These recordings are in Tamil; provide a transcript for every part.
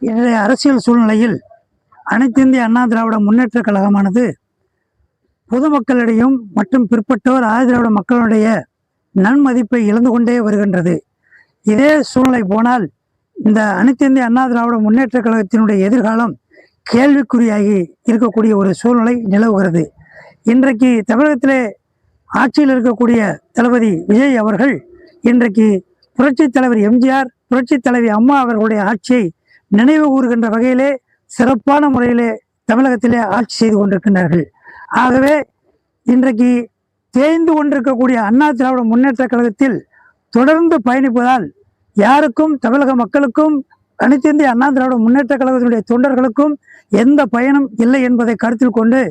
இன்றைய அரசியல் சூழ்நிலையில் அனைத்து இந்திய அண்ணா திராவிட முன்னேற்ற கழகமானது பொதுமக்களிடையும் மற்றும் பிற்பட்டோர் ஆதிதிராவிட மக்களுடைய நன்மதிப்பை இழந்து கொண்டே வருகின்றது. இதே சூழ்நிலை போனால் இந்த அனைத்து இந்திய அண்ணா திராவிட முன்னேற்ற கழகத்தினுடைய எதிர்காலம் கேள்விக்குறியாகி இருக்கக்கூடிய ஒரு சூழ்நிலை நிலவுகிறது. இன்றைக்கு தமிழகத்திலே ஆட்சியில் இருக்கக்கூடிய தளபதி விஜய் அவர்கள் இன்றைக்கு புரட்சி தலைவர் எம்ஜிஆர், புரட்சி தலைவி அம்மா அவர்களுடைய ஆட்சியை நினைவு கூறுகின்ற வகையிலே சிறப்பான முறையிலே தமிழகத்திலே ஆட்சி செய்து கொண்டிருக்கின்றார்கள். ஆகவே இன்றைக்கு தேய்ந்து கொண்டிருக்கக்கூடிய அண்ணா திராவிட முன்னேற்ற கழகத்தில் தொடர்ந்து பயணிப்பதால் யாருக்கும், தமிழக மக்களுக்கும், அனைத்து இந்திய அண்ணா திராவிட முன்னேற்ற கழகத்தினுடைய தொண்டர்களுக்கும் எந்த பயனும் இல்லை என்பதை கருத்தில் கொண்டு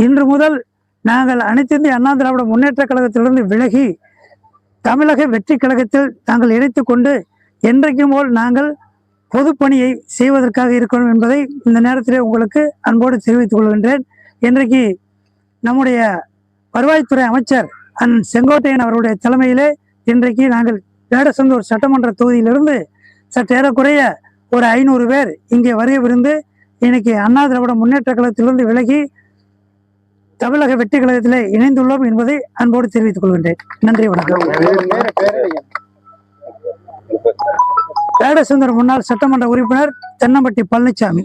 இன்று முதல் நாங்கள் அனைத்து இந்திய அண்ணா திராவிட முன்னேற்ற கழகத்திலிருந்து விலகி தமிழக வெற்றி கழகத்தில் நாங்கள் இணைத்துக் கொண்டு என்றைக்கும் போல் நாங்கள் பொதுப்பணியை செய்வதற்காக இருக்கணும் என்பதை இந்த நேரத்திலே உங்களுக்கு அன்போடு தெரிவித்துக் கொள்கின்றேன். இன்றைக்கு நம்முடைய வருவாய்த்துறை அமைச்சர் செங்கோட்டையன் அவருடைய தலைமையிலே இன்றைக்கு நாங்கள் வேடசந்தூர் சட்டமன்ற தொகுதியிலிருந்து சற்றேறக்குறைய ஒரு 500 பேர் இங்கே வருகை புரிந்து இன்னைக்கு அண்ணா திராவிட முன்னேற்ற கழகத்திலிருந்து விலகி தமிழக வெற்றி கழகத்திலே இணைந்துள்ளோம் என்பதை அன்போடு தெரிவித்துக் கொள்கின்றேன். நன்றி, வணக்கம். வேடசந்தூர் முன்னாள் சட்டமன்ற உறுப்பினர் தென்னம்பட்டி பழனிசாமி.